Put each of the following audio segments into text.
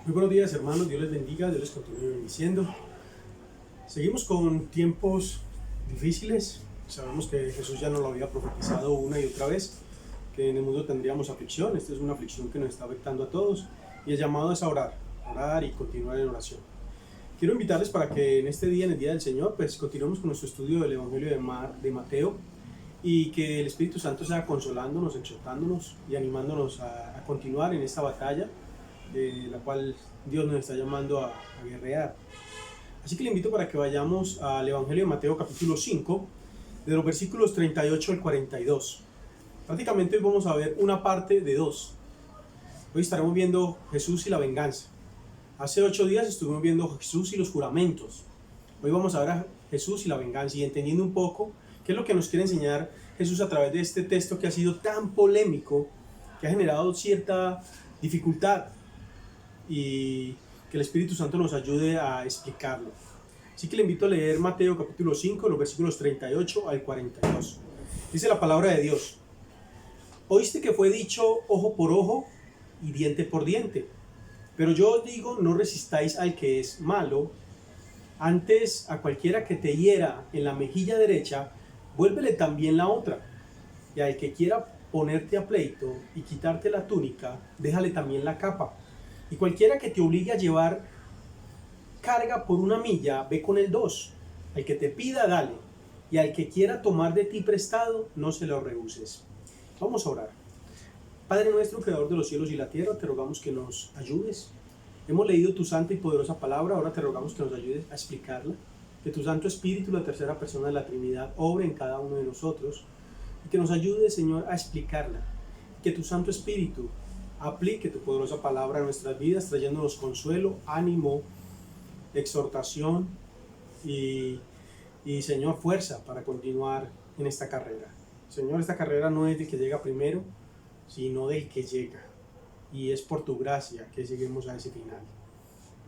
Muy buenos días, hermanos, Dios les bendiga, Dios les continúe bendiciendo. Seguimos con tiempos difíciles. Sabemos que Jesús ya nos lo había profetizado una y otra vez, que en el mundo tendríamos aflicción. Esta es una aflicción que nos está afectando a todos y el llamado es a orar y continuar en oración. Quiero invitarles para que en este día, en el Día del Señor, pues continuemos con nuestro estudio del Evangelio de Mateo y que el Espíritu Santo sea consolándonos, exhortándonos y animándonos a continuar en esta batalla la cual Dios nos está llamando a guerrear. Así que le invito para que vayamos al Evangelio de Mateo capítulo 5, de los versículos 38 al 42. Prácticamente hoy vamos a ver una parte de dos. Hoy estaremos viendo Jesús y la venganza. Hace 8 días estuvimos viendo Jesús y los juramentos. Hoy vamos a ver a Jesús y la venganza y entendiendo un poco qué es lo que nos quiere enseñar Jesús a través de este texto que ha sido tan polémico, que ha generado cierta dificultad, y que el Espíritu Santo nos ayude a explicarlo. Así que le invito a leer Mateo capítulo 5, los versículos 38 al 42. Dice la palabra de Dios: Oíste que fue dicho ojo por ojo y diente por diente, pero yo os digo, no resistáis al que es malo, antes a cualquiera que te hiera en la mejilla derecha, vuélvele también la otra, y al que quiera ponerte a pleito y quitarte la túnica, déjale también la capa. Y cualquiera que te obligue a llevar carga por 1 milla, ve con el 2. Al que te pida, dale. Y al que quiera tomar de ti prestado, no se lo rehuses. Vamos a orar. Padre nuestro, creador de los cielos y la tierra, te rogamos que nos ayudes. Hemos leído tu santa y poderosa palabra, ahora te rogamos que nos ayudes a explicarla. Que tu Santo Espíritu, la tercera persona de la Trinidad, obre en cada uno de nosotros. Y que nos ayude, Señor, a explicarla. Que tu Santo Espíritu aplique tu poderosa palabra a nuestras vidas, trayéndonos consuelo, ánimo, exhortación y Señor, fuerza para continuar en esta carrera. Señor, esta carrera no es del que llega primero, sino del que llega. Y es por tu gracia que lleguemos a ese final.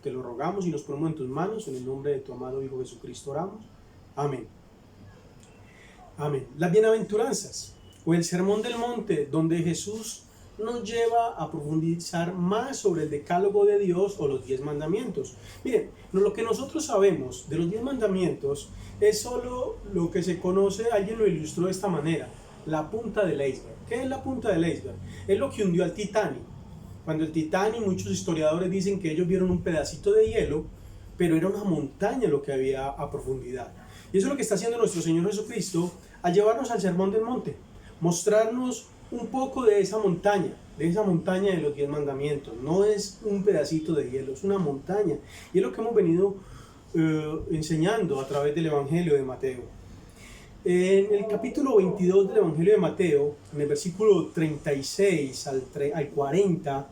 Te lo rogamos y nos ponemos en tus manos, en el nombre de tu amado Hijo Jesucristo oramos. Amén. Amén. Las bienaventuranzas, o el sermón del monte, donde Jesús nos lleva a profundizar más sobre el decálogo de Dios o los 10 mandamientos. Miren, lo que nosotros sabemos de los 10 mandamientos es solo lo que se conoce, alguien lo ilustró de esta manera, la punta del iceberg. ¿Qué es la punta del iceberg? Es lo que hundió al Titanic. Cuando el Titanic, muchos historiadores dicen que ellos vieron un pedacito de hielo, pero era una montaña lo que había a profundidad. Y eso es lo que está haciendo nuestro Señor Jesucristo al llevarnos al sermón del monte, mostrarnos un poco de esa montaña de los 10 mandamientos. No es un pedacito de hielo, es una montaña. Y es lo que hemos venido enseñando a través del Evangelio de Mateo. En el capítulo 22 del Evangelio de Mateo, en el versículo 36 al 40,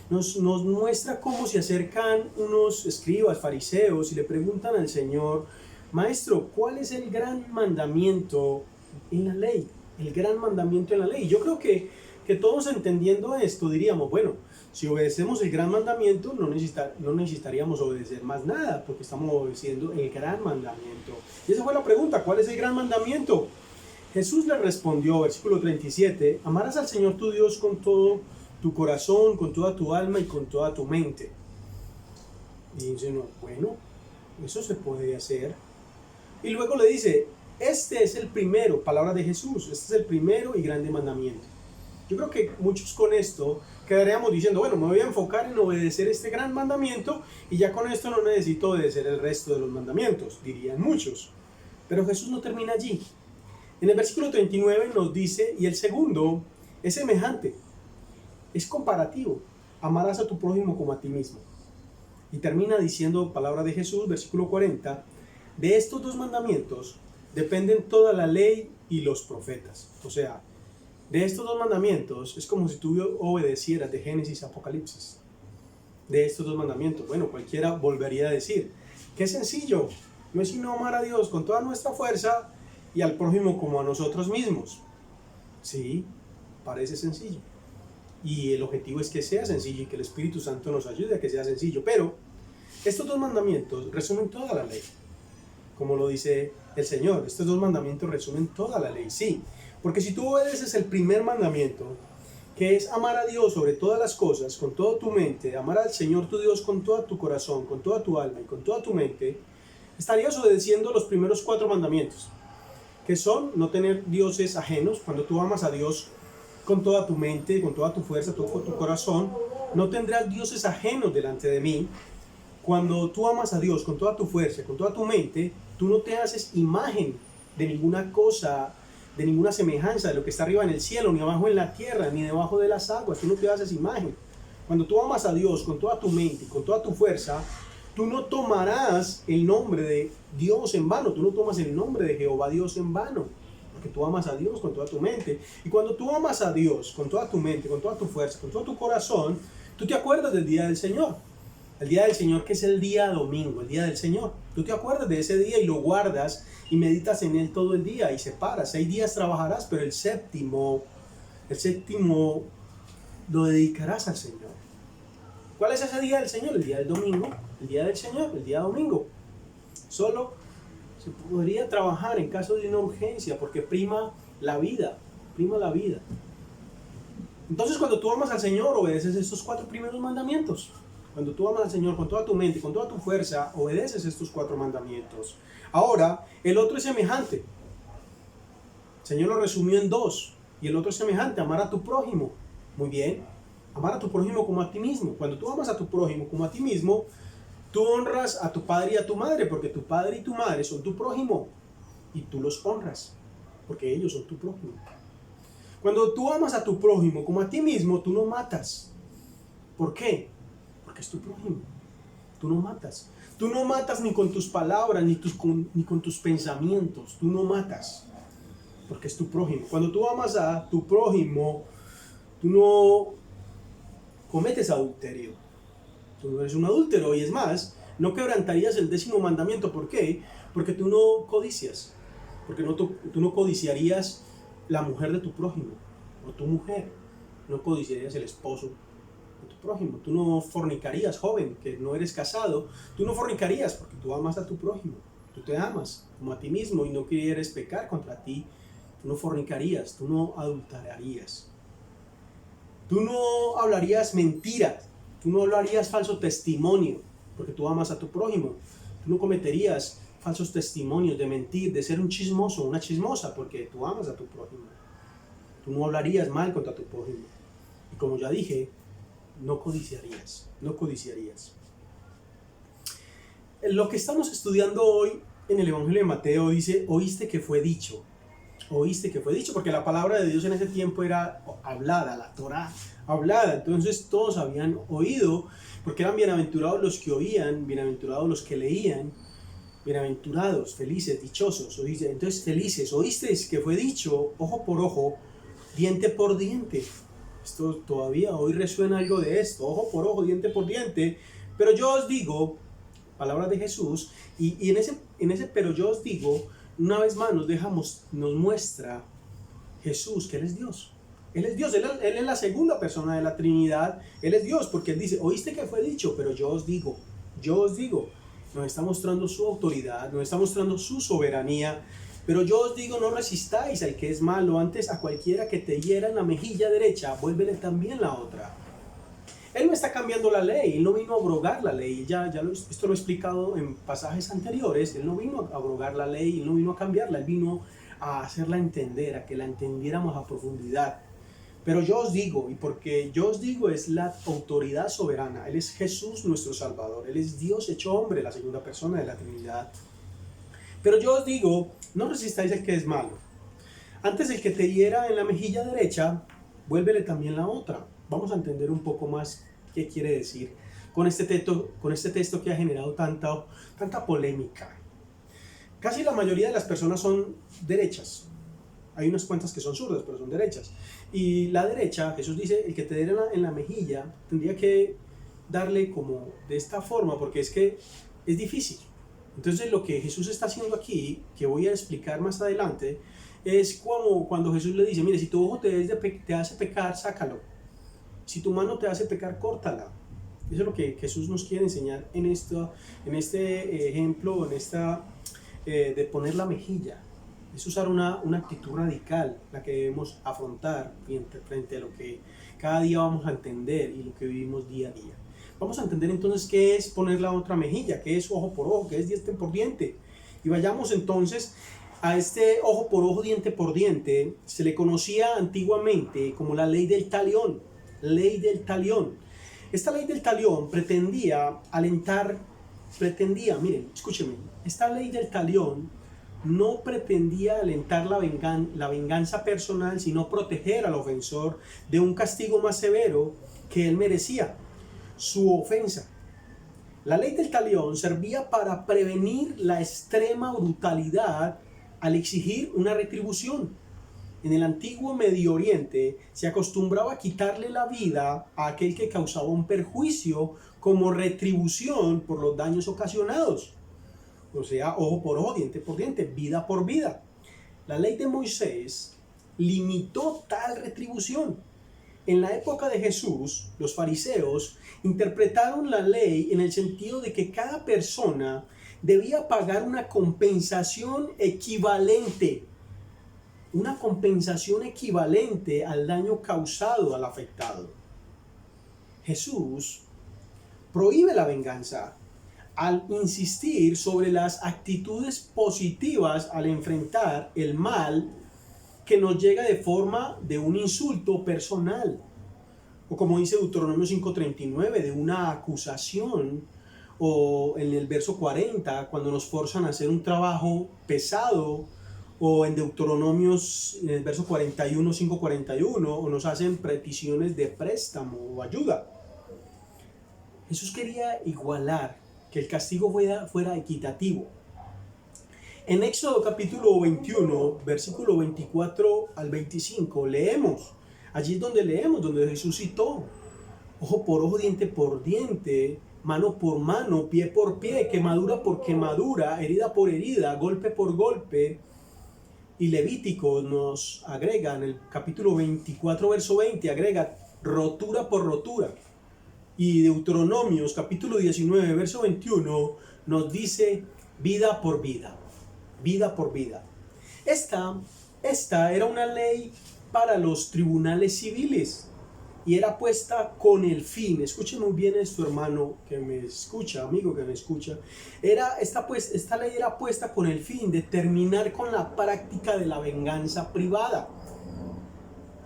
nos muestra cómo se acercan unos escribas, fariseos, y le preguntan al Señor: Maestro, ¿cuál es el gran mandamiento en la ley? El gran mandamiento en la ley. Yo creo que todos entendiendo esto diríamos, bueno, si obedecemos el gran mandamiento no necesitaríamos obedecer más nada, porque estamos obedeciendo el gran mandamiento. Y esa fue la pregunta: ¿cuál es el gran mandamiento? Jesús le respondió, versículo 37, amarás al Señor tu Dios con todo tu corazón, con toda tu alma y con toda tu mente. Y dice, no, bueno, eso se puede hacer. Y luego le dice, este es el primero, palabra de Jesús, este es el primero y grande mandamiento. Yo creo que muchos con esto quedaríamos diciendo, bueno, me voy a enfocar en obedecer este gran mandamiento y ya con esto no necesito obedecer el resto de los mandamientos, dirían muchos. Pero Jesús no termina allí. En el versículo 39 nos dice, y el segundo es semejante, es comparativo, amarás a tu prójimo como a ti mismo. Y termina diciendo, palabra de Jesús, versículo 40, de estos 2 mandamientos dependen toda la ley y los profetas. O sea, de estos 2 mandamientos es como si tú obedecieras de Génesis a Apocalipsis. De estos 2 mandamientos, bueno, cualquiera volvería a decir, qué sencillo, no es sino amar a Dios con toda nuestra fuerza y al prójimo como a nosotros mismos. Sí, parece sencillo. Y el objetivo es que sea sencillo y que el Espíritu Santo nos ayude a que sea sencillo. Pero estos 2 mandamientos resumen toda la ley. Como lo dice el Señor, estos 2 mandamientos resumen toda la ley, sí. Porque si tú obedeces el primer mandamiento, que es amar a Dios sobre todas las cosas, con toda tu mente, amar al Señor tu Dios con todo tu corazón, con toda tu alma y con toda tu mente, estarías obedeciendo los primeros 4 mandamientos, que son no tener dioses ajenos. Cuando tú amas a Dios con toda tu mente, con toda tu fuerza, todo tu corazón, no tendrás dioses ajenos delante de mí. Cuando tú amas a Dios con toda tu fuerza, con toda tu mente, tú no te haces imagen de ninguna cosa, de ninguna semejanza de lo que está arriba en el cielo, ni abajo en la tierra, ni debajo de las aguas. Tú no te haces imagen. Cuando tú amas a Dios con toda tu mente y con toda tu fuerza, tú no tomarás el nombre de Dios en vano. Tú no tomas el nombre de Jehová Dios en vano, porque tú amas a Dios con toda tu mente. Y cuando tú amas a Dios con toda tu mente, con toda tu fuerza, con todo tu corazón, tú te acuerdas del día del Señor. El día del Señor, que es el día domingo, el día del Señor. Tú te acuerdas de ese día y lo guardas y meditas en él todo el día y separas. 6 días trabajarás, pero el séptimo lo dedicarás al Señor. ¿Cuál es ese día del Señor? El día del domingo, el día del Señor, el día domingo. Solo se podría trabajar en caso de una urgencia porque prima la vida, prima la vida. Entonces, cuando tú amas al Señor, obedeces estos 4 primeros mandamientos. Cuando tú amas al Señor con toda tu mente, con toda tu fuerza, obedeces estos 4 mandamientos. Ahora, el otro es semejante. El Señor lo resumió en 2. Y el otro es semejante, amar a tu prójimo. Muy bien. Amar a tu prójimo como a ti mismo. Cuando tú amas a tu prójimo como a ti mismo, tú honras a tu padre y a tu madre, porque tu padre y tu madre son tu prójimo. Y tú los honras, porque ellos son tu prójimo. Cuando tú amas a tu prójimo como a ti mismo, tú no matas. ¿Por qué? Porque es tu prójimo. Tú no matas. Tú no matas ni con tus palabras, ni con tus pensamientos. Tú no matas. Porque es tu prójimo. Cuando tú amas a tu prójimo, tú no cometes adulterio. Tú no eres un adúltero. Y es más, no quebrantarías el 10º mandamiento. ¿Por qué? Porque tú no codicias. Porque tú no codiciarías la mujer de tu prójimo. O tu mujer. No codiciarías el esposo tu prójimo. Tú no fornicarías, joven, que no eres casado. Tú no fornicarías porque tú amas a tu prójimo. Tú te amas como a ti mismo y no quieres pecar contra ti. Tú no fornicarías, tú no adulterarías. Tú no hablarías mentiras. Tú no hablarías falso testimonio porque tú amas a tu prójimo. Tú no cometerías falsos testimonios de mentir, de ser un chismoso o una chismosa porque tú amas a tu prójimo. Tú no hablarías mal contra tu prójimo. Y como ya dije, no codiciarías, no codiciarías. Lo que estamos estudiando hoy en el Evangelio de Mateo dice, oíste que fue dicho, porque la palabra de Dios en ese tiempo era hablada, la Torá, hablada, entonces todos habían oído, porque eran bienaventurados los que oían, bienaventurados los que leían, bienaventurados, felices, dichosos, entonces felices, oíste que fue dicho, ojo por ojo, diente por diente. Esto todavía hoy resuena algo de esto, ojo por ojo, diente por diente. Pero yo os digo, palabras de Jesús, y en ese pero yo os digo, una vez más nos muestra Jesús que Él es Dios. Él es Dios, él es la segunda persona de la Trinidad. Él es Dios porque Él dice, oíste que fue dicho, pero yo os digo. Nos está mostrando su autoridad, nos está mostrando su soberanía. Pero yo os digo, no resistáis al que es malo, antes a cualquiera que te hiera en la mejilla derecha, vuélvele también la otra. Él no está cambiando la ley, Él no vino a abrogar la ley, esto lo he explicado en pasajes anteriores, Él no vino a abrogar la ley, Él no vino a cambiarla, Él vino a hacerla entender, a que la entendiéramos a profundidad. Pero yo os digo, y porque yo os digo es la autoridad soberana, Él es Jesús nuestro Salvador, Él es Dios hecho hombre, la segunda persona de la Trinidad. Pero yo os digo, no resistáis al que es malo. Antes el que te hiera en la mejilla derecha, vuélvele también la otra. Vamos a entender un poco más qué quiere decir con este texto que ha generado tanta polémica. Casi la mayoría de las personas son derechas. Hay unas cuantas que son zurdas, pero son derechas. Y la derecha, Jesús dice, el que te diera en la mejilla, tendría que darle como de esta forma, porque es que es difícil. Entonces lo que Jesús está haciendo aquí, que voy a explicar más adelante, es como cuando Jesús le dice, mire, si tu ojo te hace pecar, sácalo. Si tu mano te hace pecar, córtala. Eso es lo que Jesús nos quiere enseñar en este ejemplo, de poner la mejilla. es usar una actitud radical, la que debemos afrontar frente a lo que cada día vamos a entender y lo que vivimos día a día. Vamos a entender entonces qué es poner la otra mejilla, qué es ojo por ojo, qué es diente por diente. Y vayamos entonces a este ojo por ojo, diente por diente. Se le conocía antiguamente como la ley del talión. Ley del talión. Esta ley del talión miren, escúchenme, esta ley del talión no pretendía alentar la venganza personal, sino proteger al ofensor de un castigo más severo que él merecía, su ofensa. La ley del talión servía para prevenir la extrema brutalidad al exigir una retribución. En el antiguo Medio Oriente se acostumbraba a quitarle la vida a aquel que causaba un perjuicio como retribución por los daños ocasionados. O sea, ojo por ojo, diente por diente, vida por vida. La ley de Moisés limitó tal retribución. En la época de Jesús, los fariseos interpretaron la ley en el sentido de que cada persona debía pagar una compensación equivalente al daño causado al afectado. Jesús prohíbe la venganza al insistir sobre las actitudes positivas al enfrentar el mal que nos llega de forma de un insulto personal, o como dice Deuteronomio 5:39, de una acusación, o en el verso 40, cuando nos forzan a hacer un trabajo pesado, o en Deuteronomios, en el verso 41, 5:41, o nos hacen peticiones de préstamo o ayuda. Jesús quería igualar, que el castigo fuera equitativo. En Éxodo capítulo 21, versículo 24 al 25, allí es donde donde Jesús citó, ojo por ojo, diente por diente, mano por mano, pie por pie, quemadura por quemadura, herida por herida, golpe por golpe. Y Levítico nos agrega, en el capítulo 24, verso 20, agrega rotura por rotura. Y Deuteronomios capítulo 19, verso 21, nos dice vida por vida. Vida por vida. Esta era una ley para los tribunales civiles y era puesta con el fin, escuche muy bien esto, hermano que me escucha, amigo que me escucha, esta ley era puesta con el fin de terminar con la práctica de la venganza privada.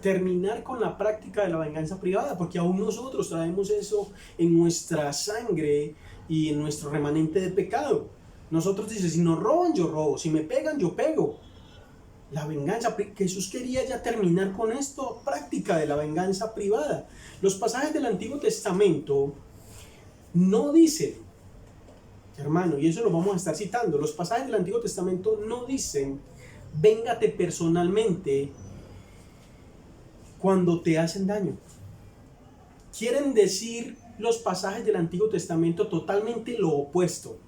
Terminar con la práctica de la venganza privada, porque aún nosotros traemos eso en nuestra sangre y en nuestro remanente de pecado. Nosotros dice, si nos roban, yo robo, si me pegan, yo pego. La venganza, Jesús quería ya terminar con esto, práctica de la venganza privada. Los pasajes del Antiguo Testamento no dicen, hermano, y eso lo vamos a estar citando, los pasajes del Antiguo Testamento no dicen, véngate personalmente cuando te hacen daño. Quieren decir los pasajes del Antiguo Testamento totalmente lo opuesto.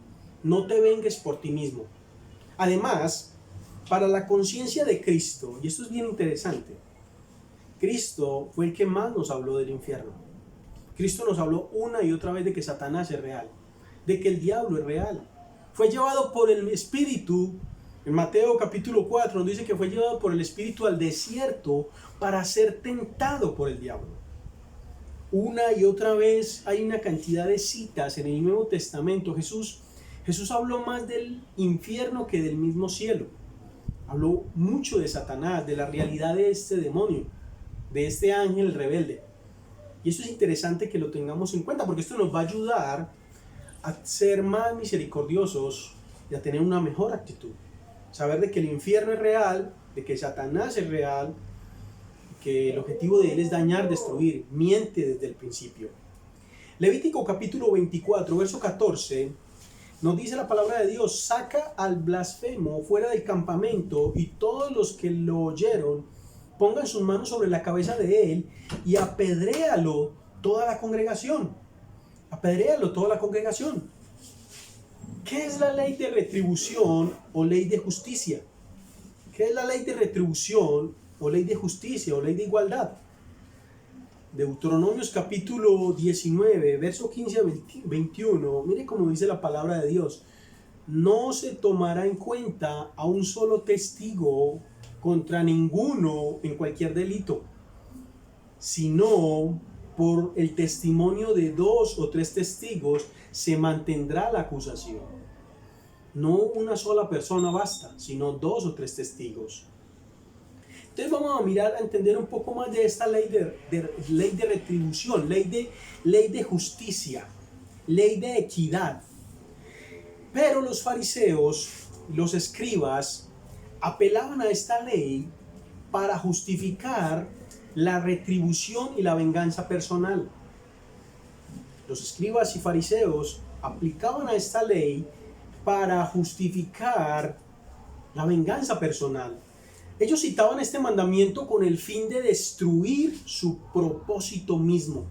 No te vengues por ti mismo. Además, para la conciencia de Cristo, y esto es bien interesante, Cristo fue el que más nos habló del infierno. Cristo nos habló una y otra vez de que Satanás es real, de que el diablo es real. Fue llevado por el Espíritu, en Mateo capítulo 4 nos dice que fue llevado por el Espíritu al desierto para ser tentado por el diablo. Una y otra vez hay una cantidad de citas en el Nuevo Testamento. Jesús habló más del infierno que del mismo cielo. Habló mucho de Satanás, de la realidad de este demonio, de este ángel rebelde. Y eso es interesante que lo tengamos en cuenta, porque esto nos va a ayudar a ser más misericordiosos y a tener una mejor actitud. Saber de que el infierno es real, de que Satanás es real, que el objetivo de él es dañar, destruir, miente desde el principio. Levítico capítulo 24, verso 14, nos dice la palabra de Dios, saca al blasfemo fuera del campamento y todos los que lo oyeron pongan sus manos sobre la cabeza de él y apedréalo toda la congregación. Apedréalo toda la congregación. ¿Qué es la ley de retribución o ley de justicia? ¿Qué es la ley de retribución o ley de justicia o ley de igualdad? Deuteronomios capítulo 19, verso 15 a 21, mire cómo dice la palabra de Dios. no se tomará en cuenta a un solo testigo contra ninguno en cualquier delito, sino por el testimonio de 2 o 3 testigos se mantendrá la acusación. No una sola persona basta, sino 2 o 3 testigos. Entonces vamos a mirar, a entender un poco más de esta ley de retribución, ley de justicia, ley de equidad. Pero los fariseos, los escribas, apelaban a esta ley para justificar la retribución y la venganza personal. Los escribas y fariseos aplicaban a esta ley para justificar la venganza personal. Ellos citaban este mandamiento con el fin de destruir su propósito mismo.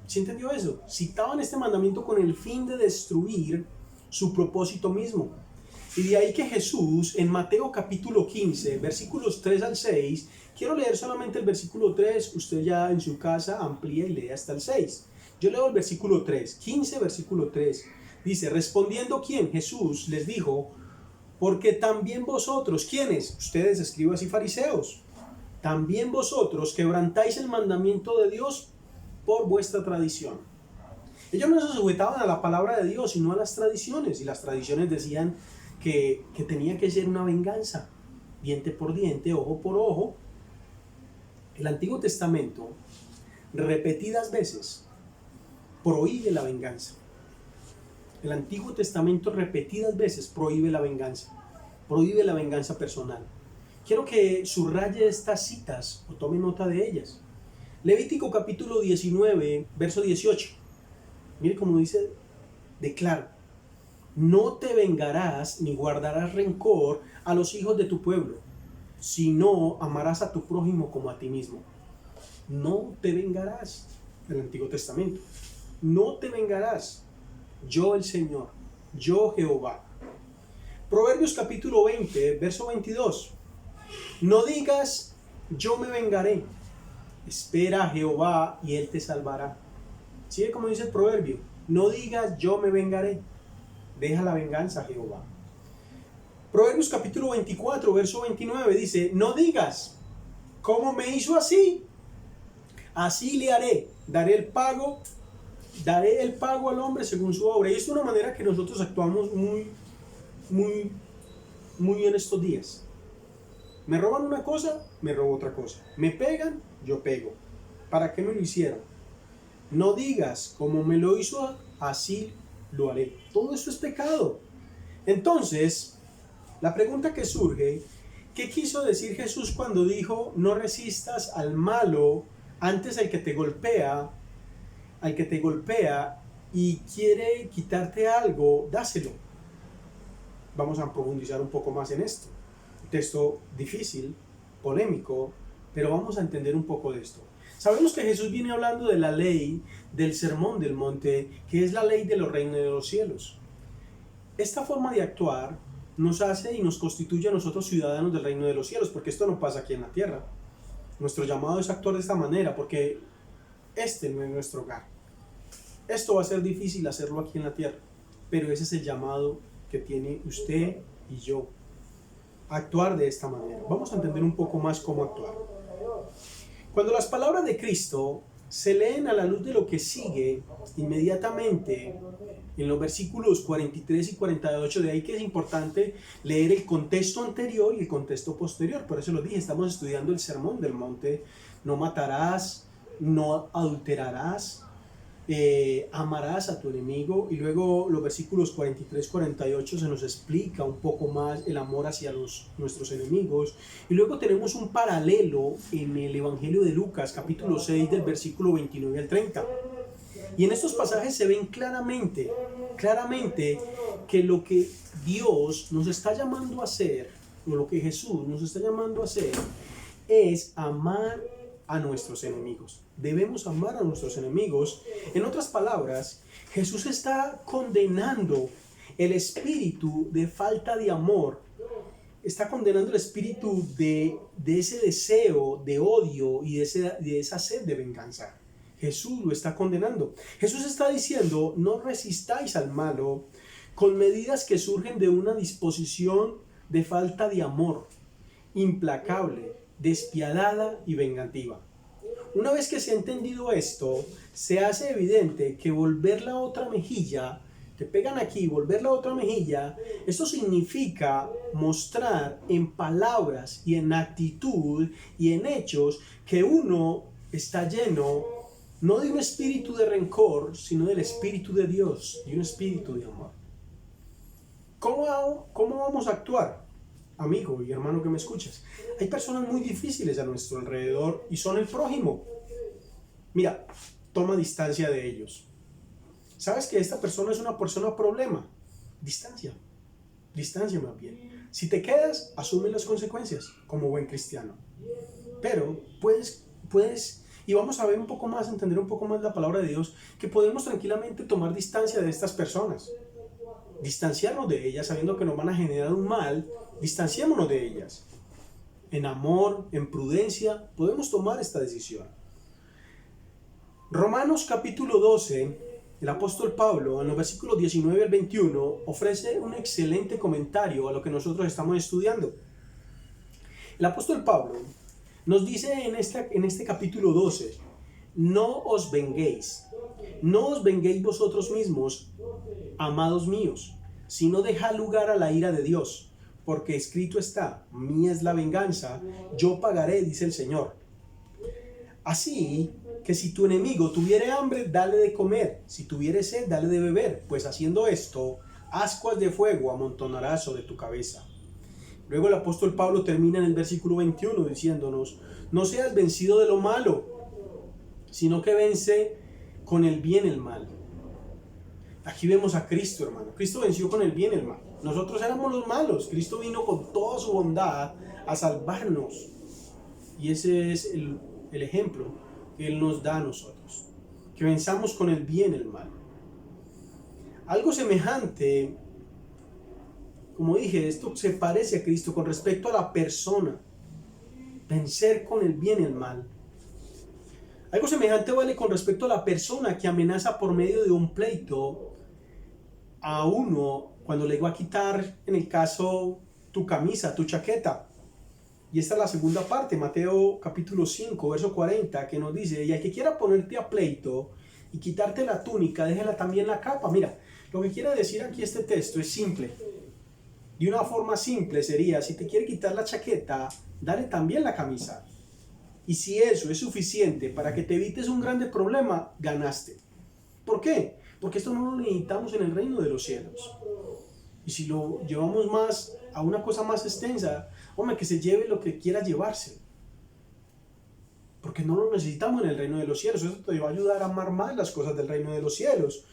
¿Sí entendió eso? Citaban este mandamiento con el fin de destruir su propósito mismo. Y de ahí que Jesús, en Mateo capítulo 15, versículos 3 al 6, quiero leer solamente el versículo 3, usted ya en su casa amplía y lee hasta el 6. Yo leo el versículo 3, 15 versículo 3. Dice, respondiendo ¿quién? Jesús les dijo, porque también vosotros, ¿quiénes? Ustedes, escribas y fariseos, también vosotros quebrantáis el mandamiento de Dios por vuestra tradición. Ellos no se sujetaban a la palabra de Dios, sino a las tradiciones, y las tradiciones decían que tenía que ser una venganza, diente por diente, ojo por ojo. El Antiguo Testamento, repetidas veces, prohíbe la venganza. El Antiguo Testamento repetidas veces prohíbe la venganza personal. Quiero que subraye estas citas o tome nota de ellas. Levítico capítulo 19, verso 18. Mire cómo dice de claro. No te vengarás ni guardarás rencor a los hijos de tu pueblo, sino amarás a tu prójimo como a ti mismo. No te vengarás. El Antiguo Testamento. No te vengarás. Yo el Señor, yo Jehová. Proverbios capítulo 20, verso 22. No digas, yo me vengaré. Espera a Jehová y Él te salvará. ¿Sí ve cómo dice el proverbio? No digas, yo me vengaré. Deja la venganza a Jehová. Proverbios capítulo 24, verso 29 dice, no digas, ¿cómo me hizo así? Así le haré. Daré el pago al hombre según su obra. Y esto es una manera que nosotros actuamos muy en estos días. Me roban una cosa, me robo otra cosa. Me pegan, yo pego. ¿Para qué me lo hicieron? No digas, como me lo hizo, así lo haré. Todo esto es pecado. Entonces, la pregunta que surge, ¿qué quiso decir Jesús cuando dijo, no resistas al malo, antes al que te golpea y quiere quitarte algo, dáselo? Vamos a profundizar un poco más en esto. Un texto difícil, polémico, pero vamos a entender un poco de esto. Sabemos que Jesús viene hablando de la ley del sermón del monte, que es la ley de los reinos de los cielos. Esta forma de actuar nos hace y nos constituye a nosotros ciudadanos del reino de los cielos, porque esto no pasa aquí en la tierra. Nuestro llamado es actuar de esta manera, porque este no es nuestro hogar. Esto va a ser difícil hacerlo aquí en la tierra, pero ese es el llamado que tiene usted y yo, actuar de esta manera. Vamos a entender un poco más cómo actuar. Cuando las palabras de Cristo se leen a la luz de lo que sigue inmediatamente en los versículos 43 y 48, de ahí que es importante leer el contexto anterior y el contexto posterior. Por eso lo dije, estamos estudiando el sermón del monte. No matarás, no adulterarás, amarás a tu enemigo. Y luego los versículos 43 y 48 se nos explica un poco más el amor hacia nuestros enemigos. Y luego tenemos un paralelo en el Evangelio de Lucas capítulo 6 del versículo 29 al 30. Y en estos pasajes se ven claramente que lo que Dios nos está llamando a hacer, o lo que Jesús nos está llamando a hacer, es amar a nuestros enemigos. Debemos amar a nuestros enemigos. En otras palabras, Jesús está condenando el espíritu de falta de amor. Está condenando el espíritu de ese deseo de odio y de esa sed de venganza. Jesús lo está condenando. Jesús está diciendo, no resistáis al malo, con medidas que surgen de una disposición de falta de amor, implacable, despiadada y vengativa. Una vez que se ha entendido esto, se hace evidente que volver la otra mejilla, te pegan aquí, volver la otra mejilla, esto significa mostrar en palabras y en actitud y en hechos que uno está lleno no de un espíritu de rencor, sino del Espíritu de Dios, de un espíritu de amor. ¿Cómo vamos a actuar? Amigo y hermano que me escuchas, hay personas muy difíciles a nuestro alrededor y son el prójimo. Mira, toma distancia de ellos. ¿Sabes que esta persona es una persona problema? Distancia más bien. Si te quedas, asume las consecuencias como buen cristiano. Pero puedes, y vamos a ver un poco más, entender un poco más la palabra de Dios, que podemos tranquilamente tomar distancia de estas personas. Distanciarnos de ellas sabiendo que nos van a generar un mal, distanciémonos de ellas. En amor, en prudencia, podemos tomar esta decisión. Romanos capítulo 12, el apóstol Pablo, en los versículos 19 al 21, ofrece un excelente comentario a lo que nosotros estamos estudiando. El apóstol Pablo nos dice en este capítulo 12, no os venguéis vosotros mismos, amados míos, sino dejad lugar a la ira de Dios, porque escrito está, mía es la venganza, yo pagaré, dice el Señor. Así que si tu enemigo tuviere hambre, dale de comer, si tuviere sed, dale de beber, pues haciendo esto, ascuas de fuego amontonarás sobre tu cabeza. Luego el apóstol Pablo termina en el versículo 21 diciéndonos, no seas vencido de lo malo, sino que vence con el bien el mal. Aquí vemos a Cristo, hermano. Cristo venció con el bien el mal. Nosotros éramos los malos. Cristo vino con toda su bondad a salvarnos. Y ese es el ejemplo que Él nos da a nosotros. Que venzamos con el bien el mal. Algo semejante, como dije, esto se parece a Cristo con respecto a la persona. Vencer con el bien el mal. Algo semejante vale con respecto a la persona que amenaza por medio de un pleito a uno cuando le va a quitar, en el caso, tu camisa, tu chaqueta. Y esta es la segunda parte, Mateo capítulo 5, verso 40, que nos dice, y al que quiera ponerte a pleito y quitarte la túnica, déjela también la capa. Mira, lo que quiere decir aquí este texto es simple. De una forma simple sería, si te quiere quitar la chaqueta, dale también la camisa. Y si eso es suficiente para que te evites un grande problema, ganaste. ¿Por qué? Porque esto no lo necesitamos en el reino de los cielos. Y si lo llevamos más a una cosa más extensa, hombre, que se lleve lo que quiera llevarse. Porque no lo necesitamos en el reino de los cielos. Eso te va a ayudar a amar más las cosas del reino de los cielos.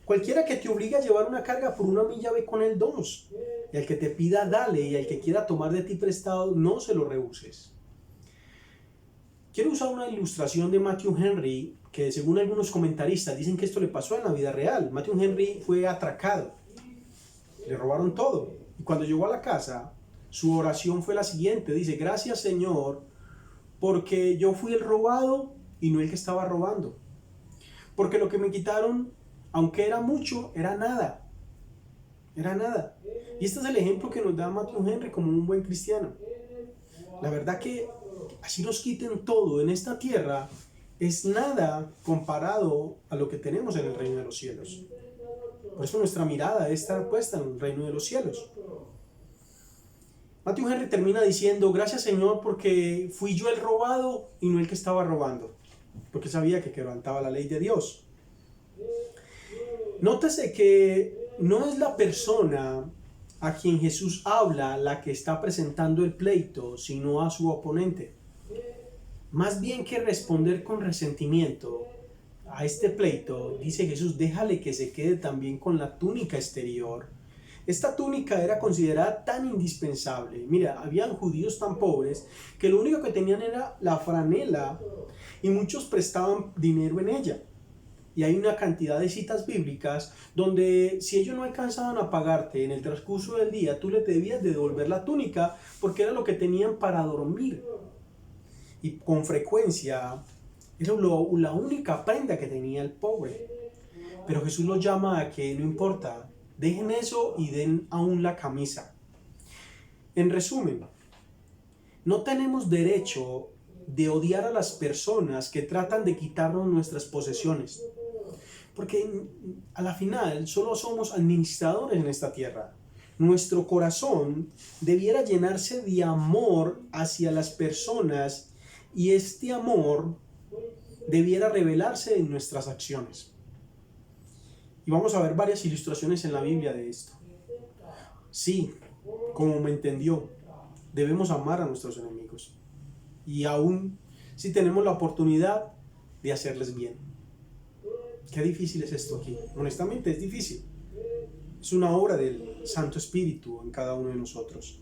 Cualquiera que te obligue a llevar una carga por una milla, ve con él 2. Y al que te pida, dale. Y al que quiera tomar de ti prestado, no se lo rehuses. Quiero usar una ilustración de Matthew Henry, que según algunos comentaristas dicen que esto le pasó en la vida real. Matthew Henry fue atracado, le robaron todo. Y cuando llegó a la casa, su oración fue la siguiente. Dice, gracias Señor, porque yo fui el robado y no el que estaba robando. Porque lo que me quitaron, aunque era mucho, era nada. Era nada. Y este es el ejemplo que nos da Matthew Henry como un buen cristiano. La verdad que así nos quiten todo en esta tierra, es nada comparado a lo que tenemos en el reino de los cielos. Por eso nuestra mirada debe estar puesta en el reino de los cielos. Matthew Henry termina diciendo, gracias Señor porque fui yo el robado y no el que estaba robando, porque sabía que quebrantaba la ley de Dios. Nótese que no es la persona a quien Jesús habla la que está presentando el pleito, sino a su oponente. Más bien que responder con resentimiento a este pleito, dice Jesús, déjale que se quede también con la túnica exterior. Esta túnica era considerada tan indispensable. Mira, habían judíos tan pobres que lo único que tenían era la franela y muchos prestaban dinero en ella. Y hay una cantidad de citas bíblicas donde si ellos no alcanzaban a pagarte en el transcurso del día, tú le debías devolver la túnica porque era lo que tenían para dormir. Y con frecuencia era la única prenda que tenía el pobre. Pero Jesús los llama a que no importa, Dejen eso y den aún la camisa. En resumen, no tenemos derecho de odiar a las personas que tratan de quitarnos nuestras posesiones, porque a la final solo somos administradores en esta tierra. Nuestro corazón debiera llenarse de amor hacia las personas y este amor debiera revelarse en nuestras acciones. Y vamos a ver varias ilustraciones en la Biblia de esto. Sí, como me entendió, debemos amar a nuestros enemigos. Y aún si tenemos la oportunidad de hacerles bien. Qué difícil es esto aquí. Honestamente es difícil. Es una obra del Santo Espíritu en cada uno de nosotros.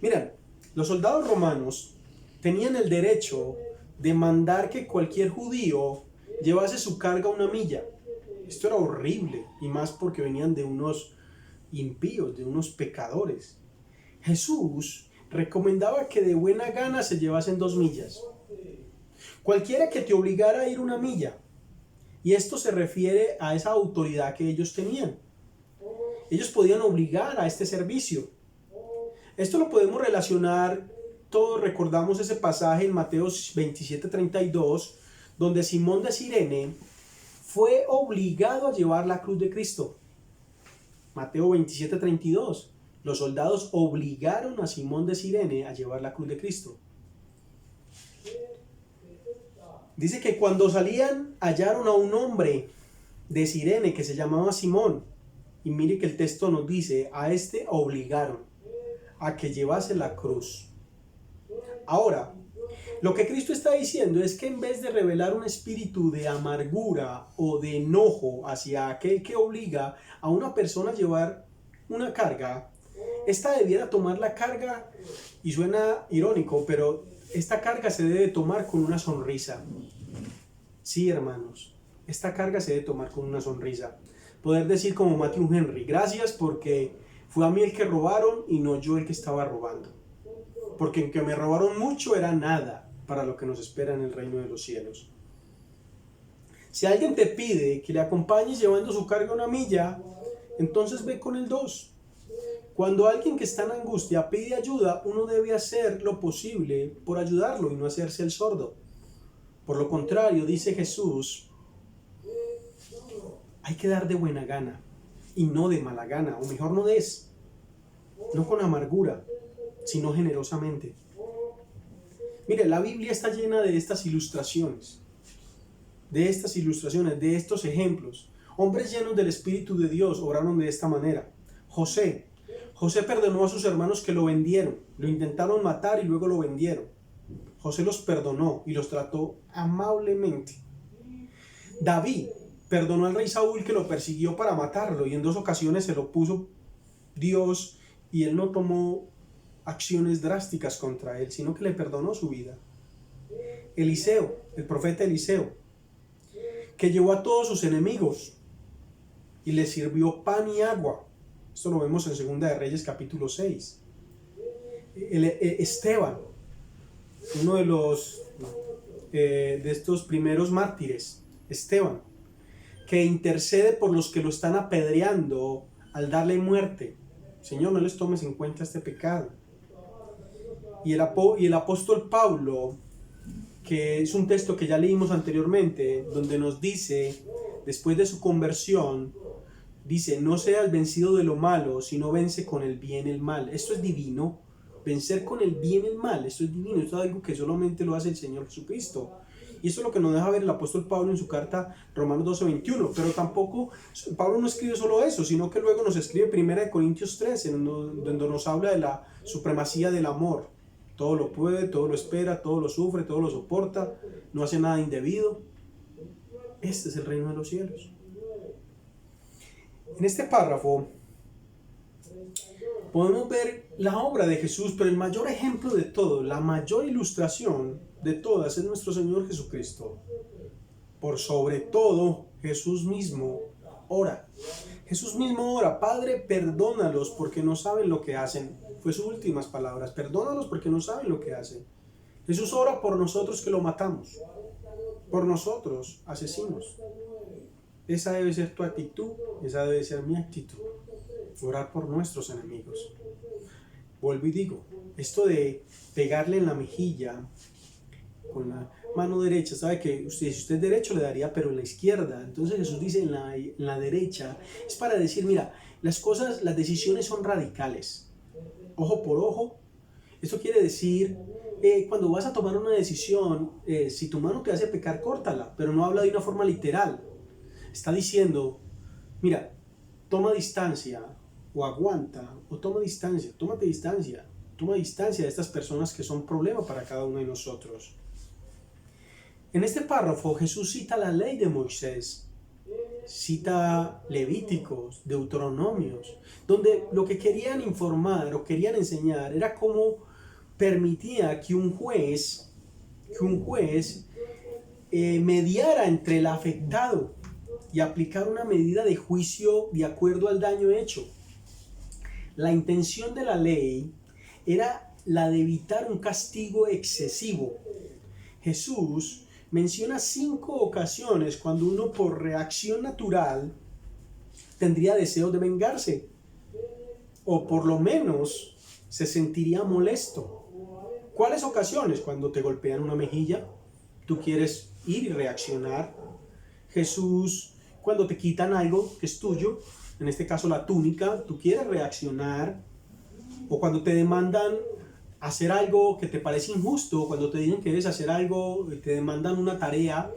Miren, los soldados romanos tenían el derecho de mandar que cualquier judío llevase su carga una milla. Esto era horrible, y más porque venían de unos impíos, de unos pecadores. Jesús recomendaba que de buena gana se llevasen 2 millas. Cualquiera que te obligara a ir una milla. Y esto se refiere a esa autoridad que ellos tenían. Ellos podían obligar a este servicio. Esto lo podemos relacionar, todos recordamos ese pasaje en Mateo 27:32, donde Simón de Cirene fue obligado a llevar la cruz de Cristo. Mateo 27:32. Los soldados obligaron a Simón de Cirene a llevar la cruz de Cristo. Dice que cuando salían hallaron a un hombre de Cirene que se llamaba Simón. Y mire que el texto nos dice, a este obligaron a que llevase la cruz. Ahora, lo que Cristo está diciendo es que en vez de revelar un espíritu de amargura o de enojo hacia aquel que obliga a una persona a llevar una carga, esta debiera tomar la carga, y suena irónico, pero esta carga se debe tomar con una sonrisa. Sí, hermanos, esta carga se debe tomar con una sonrisa. Poder decir como Matthew Henry, gracias porque fue a mí el que robaron y no yo el que estaba robando. Porque en que me robaron mucho era nada para lo que nos espera en el reino de los cielos. Si alguien te pide que le acompañes llevando su carga una milla, entonces ve con el 2. Cuando alguien que está en angustia pide ayuda, uno debe hacer lo posible por ayudarlo y no hacerse el sordo. Por lo contrario, dice Jesús, hay que dar de buena gana y no de mala gana, o mejor no des, no con amargura, sino generosamente. Mire, la Biblia está llena de estas ilustraciones, de estos ejemplos. Hombres llenos del Espíritu de Dios obraron de esta manera. José perdonó a sus hermanos que lo vendieron, lo intentaron matar y luego lo vendieron. José los perdonó y los trató amablemente. David perdonó al rey Saúl que lo persiguió para matarlo y en 2 ocasiones se lo puso Dios y él no tomó acciones drásticas contra él, sino que le perdonó su vida. Eliseo, el profeta Eliseo, que llevó a todos sus enemigos y les sirvió pan y agua. Esto lo vemos en Segunda de Reyes capítulo 6. Esteban, uno de estos primeros mártires, Esteban, que intercede por los que lo están apedreando al darle muerte. Señor, no les tomes en cuenta este pecado. Y el apóstol Pablo, que es un texto que ya leímos anteriormente, donde nos dice, después de su conversión, dice, no seas vencido de lo malo, sino vence con el bien el mal. Esto es divino, vencer con el bien el mal, esto es divino, esto es algo que solamente lo hace el Señor Jesucristo. Y esto es lo que nos deja ver el apóstol Pablo en su carta Romanos 12:21. Pero tampoco, Pablo no escribe solo eso, sino que luego nos escribe 1 Corintios 13, donde nos habla de la supremacía del amor. Todo lo puede, todo lo espera, todo lo sufre, todo lo soporta, no hace nada indebido. Este es el reino de los cielos. En este párrafo podemos ver la obra de Jesús, pero el mayor ejemplo de todo, la mayor ilustración de todas es nuestro Señor Jesucristo. Por sobre todo, Jesús mismo ora. Jesús mismo ora, Padre, perdónalos porque no saben lo que hacen. Fue sus últimas palabras, perdónalos porque no saben lo que hacen. Jesús ora por nosotros que lo matamos, por nosotros, asesinos. Esa debe ser tu actitud, esa debe ser mi actitud. orar por nuestros enemigos. Vuelvo y digo, esto de pegarle en la mejilla con la mano derecha, sabe que si usted es derecho le daría, pero en la izquierda. Entonces Jesús dice en la derecha, es para decir, mira, las decisiones son radicales, ojo por ojo. Esto quiere decir, cuando vas a tomar una decisión, si tu mano te hace pecar, córtala, pero no habla de una forma literal. Está diciendo, mira, toma distancia, o aguanta, o toma distancia, toma distancia de estas personas que son problema para cada uno de nosotros. En este párrafo Jesús cita la ley de Moisés, cita Levíticos, Deuteronomios, donde lo que querían informar o querían enseñar era cómo permitía que un juez mediara entre el afectado y aplicar una medida de juicio de acuerdo al daño hecho. La intención de la ley era la de evitar un castigo excesivo. Jesús menciona 5 ocasiones cuando uno por reacción natural tendría deseo de vengarse, o por lo menos se sentiría molesto. ¿Cuáles ocasiones? Cuando te golpean una mejilla, tú quieres ir y reaccionar. Jesús, cuando te quitan algo que es tuyo, en este caso la túnica, tú quieres reaccionar. O cuando te demandan hacer algo que te parece injusto, cuando te dicen que debes hacer algo, te demandan una tarea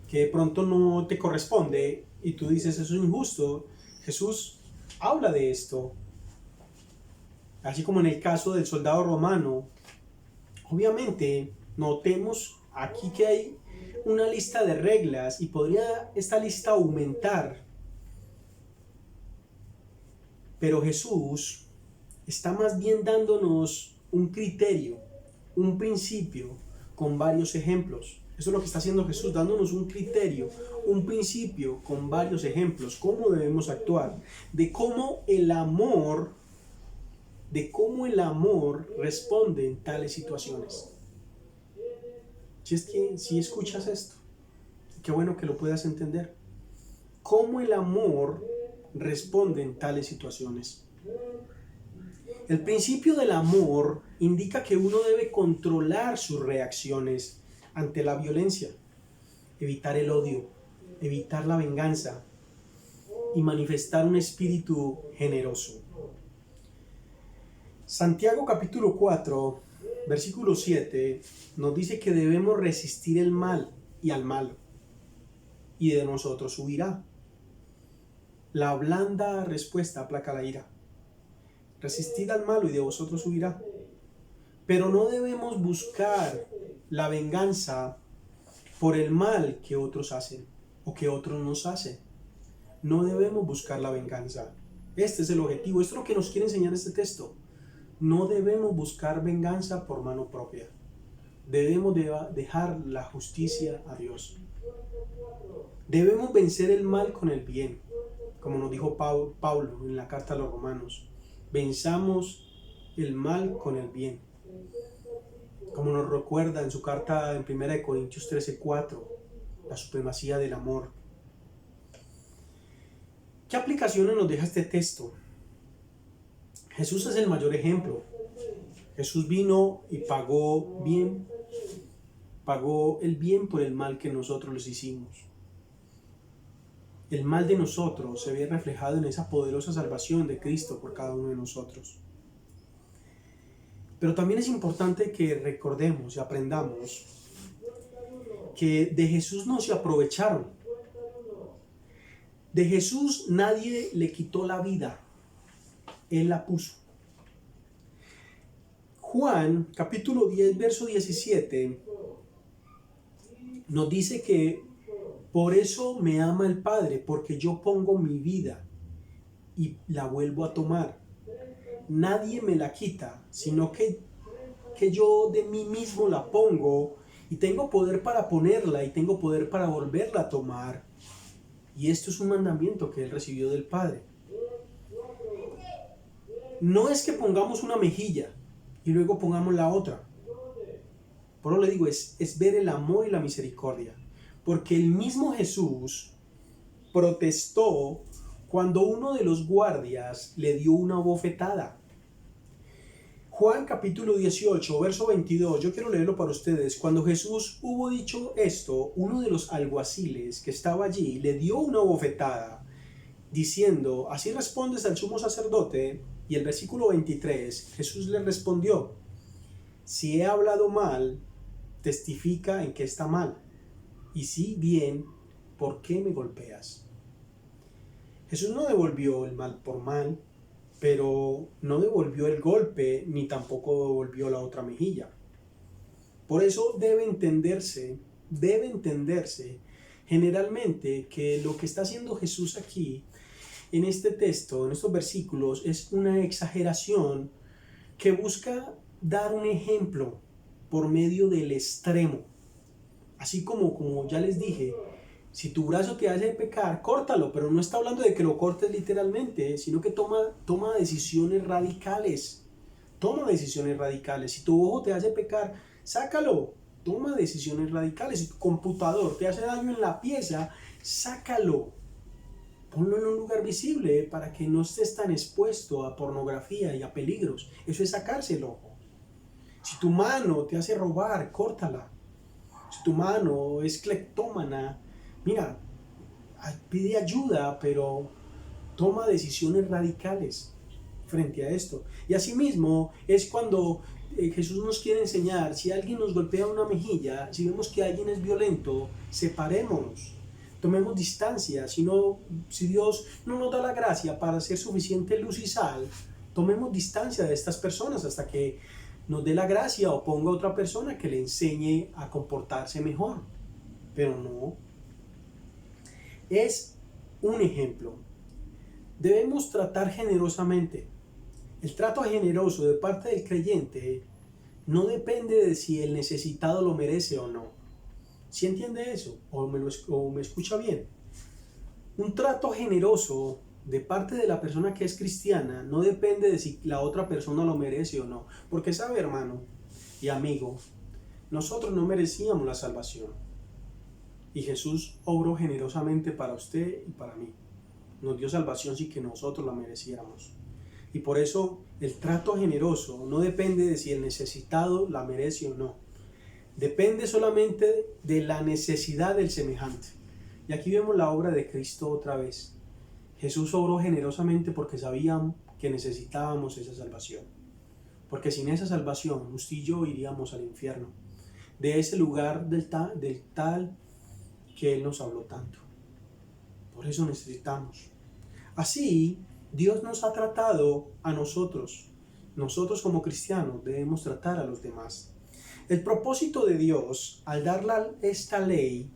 que de pronto no te corresponde y tú dices eso es injusto. Jesús habla de esto. Así como en el caso del soldado romano. Obviamente, notemos aquí que hay una lista de reglas y podría esta lista aumentar. Pero Jesús está más bien dándonos un criterio, un principio con varios ejemplos. Eso es lo que está haciendo Jesús, dándonos un criterio, un principio con varios ejemplos, cómo debemos actuar, de cómo el amor responde en tales situaciones. Si escuchas esto, qué bueno que lo puedas entender. Cómo el amor responde en tales situaciones. El principio del amor indica que uno debe controlar sus reacciones ante la violencia, evitar el odio, evitar la venganza y manifestar un espíritu generoso. Santiago capítulo 4, versículo 7 nos dice que debemos resistir el mal y al malo, y de nosotros huirá. La blanda respuesta aplaca la ira. Resistid al malo y de vosotros huirá. Pero no debemos buscar la venganza por el mal que otros hacen o que otros nos hacen. No debemos buscar la venganza. Este es el objetivo. Esto es lo que nos quiere enseñar este texto. No debemos buscar venganza por mano propia. Debemos dejar la justicia a Dios. Debemos vencer el mal con el bien, como nos dijo Pablo en la carta a los Romanos. Venzamos el mal con el bien. Como nos recuerda en su carta en 1 Corintios 13:4, la supremacía del amor. ¿Qué aplicaciones nos deja este texto? Jesús es el mayor ejemplo. Jesús vino y pagó el bien por el mal que nosotros les hicimos. El mal de nosotros se ve reflejado en esa poderosa salvación de Cristo por cada uno de nosotros. Pero también es importante que recordemos y aprendamos que de Jesús no se aprovecharon. De Jesús nadie le quitó la vida, Él la puso. Juan, capítulo 10, verso 17, nos dice que por eso me ama el Padre, porque yo pongo mi vida y la vuelvo a tomar. Nadie me la quita, sino que yo de mí mismo la pongo y tengo poder para ponerla y tengo poder para volverla a tomar. Y esto es un mandamiento que Él recibió del Padre. No es que pongamos una mejilla y luego pongamos la otra. Por eso le digo, es ver el amor y la misericordia. Porque el mismo Jesús protestó cuando uno de los guardias le dio una bofetada. Juan capítulo 18, verso 22, yo quiero leerlo para ustedes. Cuando Jesús hubo dicho esto, uno de los alguaciles que estaba allí le dio una bofetada, diciendo, así respondes al sumo sacerdote. Y el versículo 23, Jesús le respondió, si he hablado mal, testifica en que está mal, y si bien, ¿por qué me golpeas? Jesús no devolvió el mal por mal, pero no devolvió el golpe ni tampoco devolvió la otra mejilla. Por eso debe entenderse generalmente que lo que está haciendo Jesús aquí en este texto, en estos versículos, es una exageración que busca dar un ejemplo por medio del extremo. Así como ya les dije, si tu brazo te hace pecar, córtalo, pero no está hablando de que lo cortes literalmente, sino que toma decisiones radicales. Toma decisiones radicales. Si tu ojo te hace pecar, sácalo. Toma decisiones radicales. Si tu computador te hace daño en la pieza, sácalo. Ponlo en un lugar visible para que no estés tan expuesto a pornografía y a peligros. Eso es sacarse el ojo. Si tu mano te hace robar, córtala. Si tu mano es cleptómana, mira, pide ayuda, pero toma decisiones radicales frente a esto. Y asimismo es cuando Jesús nos quiere enseñar, si alguien nos golpea una mejilla, si vemos que alguien es violento, separémonos, tomemos distancia. Si Dios no nos da la gracia para ser suficiente luz y sal, tomemos distancia de estas personas hasta que nos dé la gracia o ponga otra persona que le enseñe a comportarse mejor. Pero no. Es un ejemplo. Debemos tratar generosamente. El trato generoso de parte del creyente no depende de si el necesitado lo merece o no. ¿Sí entiende eso? ¿O me escucha bien? Un trato generoso de parte de la persona que es cristiana no depende de si la otra persona lo merece o no. Porque sabe, hermano y amigo, nosotros no merecíamos la salvación. Y Jesús obró generosamente para usted y para mí. Nos dio salvación sin que nosotros la mereciéramos. Y por eso el trato generoso no depende de si el necesitado la merece o no. Depende solamente de la necesidad del semejante. Y aquí vemos la obra de Cristo otra vez. Jesús obró generosamente porque sabían que necesitábamos esa salvación. Porque sin esa salvación, usted y yo iríamos al infierno. De ese lugar del tal que Él nos habló tanto. Por eso necesitamos. Así, Dios nos ha tratado a nosotros. Nosotros como cristianos debemos tratar a los demás. El propósito de Dios al dar esta ley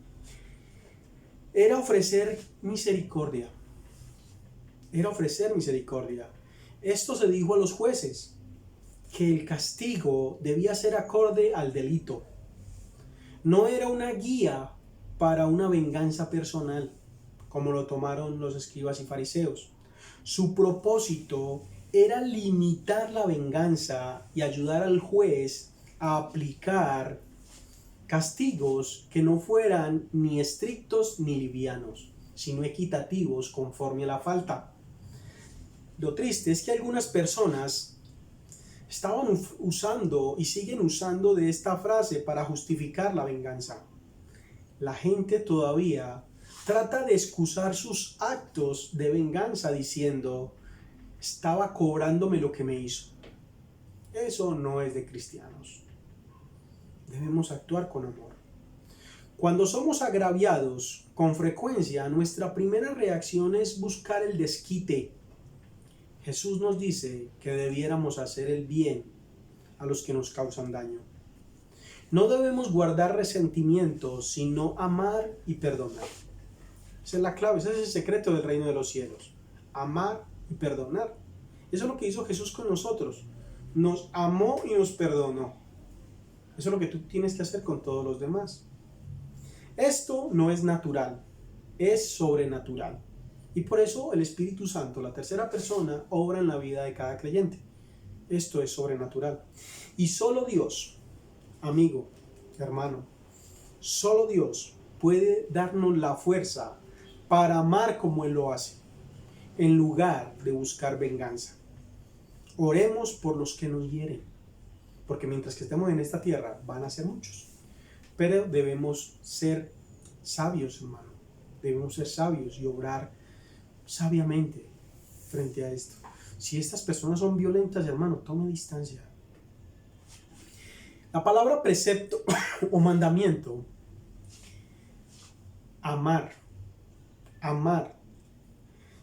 era ofrecer misericordia. Esto se dijo a los jueces, que el castigo debía ser acorde al delito. No era una guía para una venganza personal, como lo tomaron los escribas y fariseos. Su propósito era limitar la venganza y ayudar al juez a aplicar castigos que no fueran ni estrictos ni livianos, sino equitativos conforme a la falta. Lo triste es que algunas personas estaban usando y siguen usando de esta frase para justificar la venganza. La gente todavía trata de excusar sus actos de venganza diciendo, estaba cobrándome lo que me hizo. Eso no es de cristianos. Debemos actuar con amor. Cuando somos agraviados, con frecuencia nuestra primera reacción es buscar el desquite. Jesús nos dice que debiéramos hacer el bien a los que nos causan daño. No debemos guardar resentimientos, sino amar y perdonar. Esa es la clave, ese es el secreto del reino de los cielos. Amar y perdonar. Eso es lo que hizo Jesús con nosotros. Nos amó y nos perdonó. Eso es lo que tú tienes que hacer con todos los demás. Esto no es natural, es sobrenatural. Y por eso el Espíritu Santo, la tercera persona, obra en la vida de cada creyente. Esto es sobrenatural. Y solo Dios, amigo, hermano, solo Dios puede darnos la fuerza para amar como Él lo hace. en lugar de buscar venganza. Oremos por los que nos hieren, porque mientras que estemos en esta tierra van a ser muchos. Pero debemos ser sabios, hermano. Debemos ser sabios y obrar sabiamente frente a esto. Si estas personas son violentas, hermano, tome distancia. La palabra precepto o mandamiento, amar,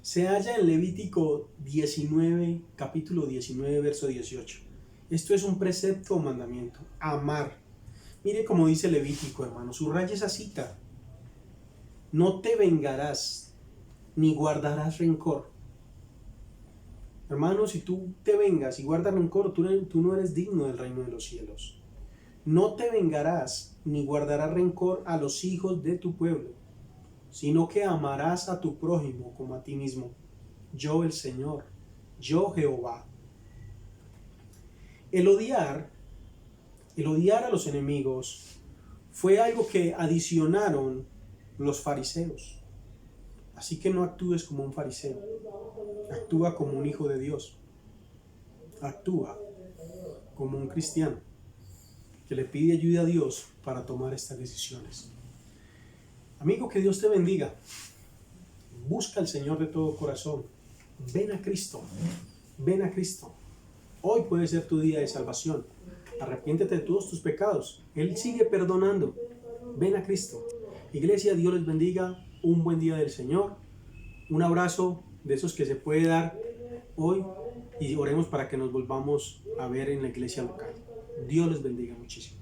se halla en Levítico 19, capítulo 19, verso 18. Esto es un precepto o mandamiento, amar. Mire cómo dice Levítico, hermano, subraya esa cita. No te vengarás, ni guardarás rencor. Hermano, si tú te vengas y guardas rencor, tú no eres digno del reino de los cielos. No te vengarás, ni guardarás rencor a los hijos de tu pueblo, sino que amarás a tu prójimo como a ti mismo. Yo el Señor, yo Jehová. El odiar a los enemigos fue algo que adicionaron los fariseos. Así que no actúes como un fariseo, actúa como un hijo de Dios, actúa como un cristiano que le pide ayuda a Dios para tomar estas decisiones. Amigo, que Dios te bendiga. Busca al Señor de todo corazón. Ven a Cristo. Ven a Cristo. Hoy puede ser tu día de salvación. Arrepiéntete de todos tus pecados. Él sigue perdonando. Ven a Cristo. Iglesia, Dios les bendiga. Un buen día del Señor. Un abrazo de esos que se puede dar hoy. Y oremos para que nos volvamos a ver en la iglesia local. Dios les bendiga muchísimo.